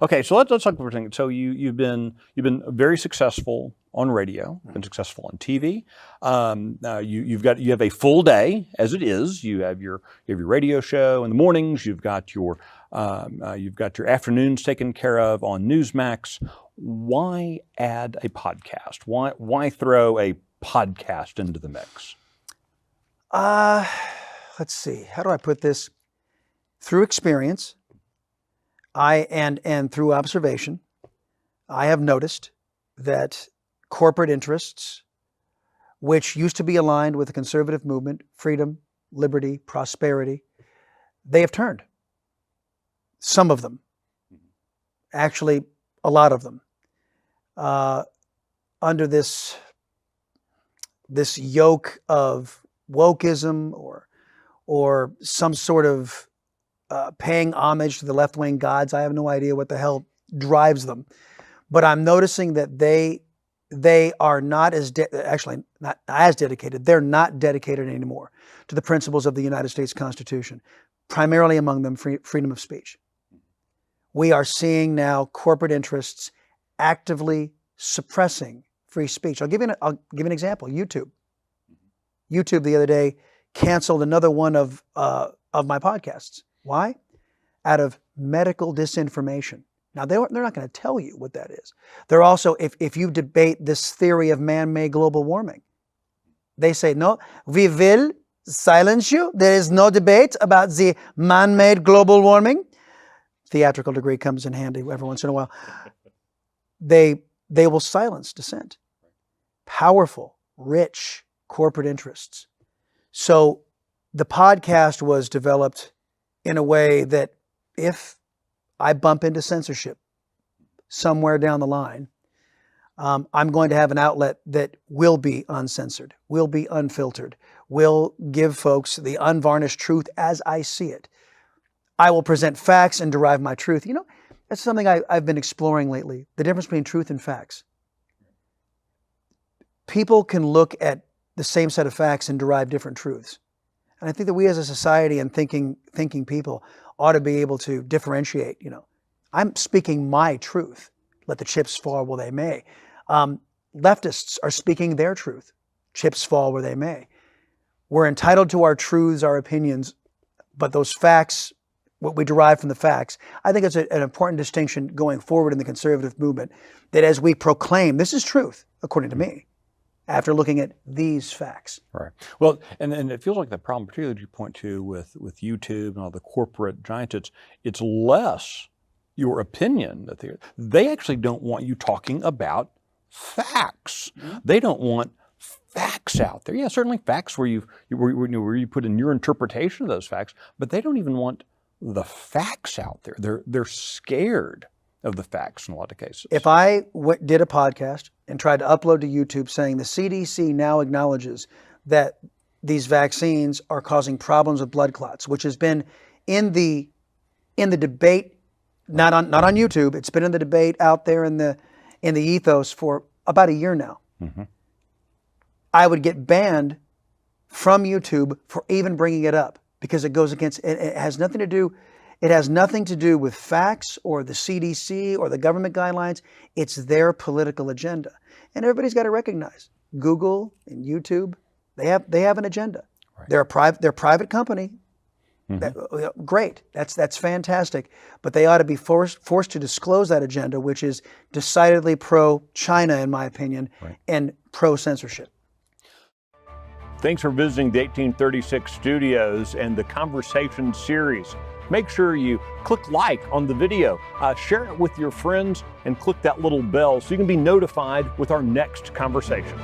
Okay, so let's talk for a second. So you've been very successful on radio, been successful on TV. You have a full day as it is. You have your radio show in the mornings. You've got your afternoons taken care of on Newsmax. Why add a podcast? Why throw a podcast into the mix? Let's see. How do I put this? Through experience, and through observation, I have noticed that corporate interests, which used to be aligned with the conservative movement, freedom, liberty, prosperity, they have turned. Some of them, actually, a lot of them, under this yoke of woke-ism or some sort of paying homage to the left-wing gods. I have no idea what the hell drives them, but I'm noticing that they are not not as dedicated. They're not dedicated anymore to the principles of the United States Constitution, primarily among them freedom of speech. We are seeing now corporate interests actively suppressing free speech. I'll give you an example. YouTube the other day canceled another one of my podcasts. Why? Out of medical disinformation. Now, they're not going to tell you what that is. They're also, if you debate this theory of man-made global warming, they say, no, we will silence you. There is no debate about the man-made global warming. Theatrical degree comes in handy every once in a while. They will silence dissent. Powerful, rich corporate interests. So the podcast was developed in a way that if I bump into censorship somewhere down the line, I'm going to have an outlet that will be uncensored, will be unfiltered, will give folks the unvarnished truth as I see it. I will present facts and derive my truth. You know, that's something I've been exploring lately, the difference between truth and facts. People can look at the same set of facts and derive different truths. And I think that we as a society and thinking people ought to be able to differentiate. You know, I'm speaking my truth. Let the chips fall where they may. Leftists are speaking their truth. Chips fall where they may. We're entitled to our truths, our opinions, but those facts, what we derive from the facts, I think it's an important distinction going forward in the conservative movement, that as we proclaim, this is truth, according to me, after looking at these facts. Right. Well, and it feels like the problem, particularly that you point to with YouTube and all the corporate giants, it's less your opinion that they actually don't want you talking about facts. Mm-hmm. They don't want facts out there. Yeah, certainly facts where you put in your interpretation of those facts, but they don't even want the facts out there. They're scared of the facts in a lot of cases. If I did a podcast and tried to upload to YouTube saying the CDC now acknowledges that these vaccines are causing problems with blood clots, which has been in the debate, not on YouTube, it's been in the debate out there in the ethos for about a year now. Mm-hmm. I would get banned from YouTube for even bringing it up because it goes against, it has nothing to do with facts or the CDC or the government guidelines. It's their political agenda. And everybody's got to recognize Google and YouTube, they have an agenda. Right. They're a private company. Mm-hmm. Great. That's fantastic. But they ought to be forced to disclose that agenda, which is decidedly pro-China, in my opinion, right, and pro-censorship. Thanks for visiting the 1836 Studios and the Conversation series. Make sure you click like on the video, share it with your friends, and click that little bell so you can be notified with our next conversation.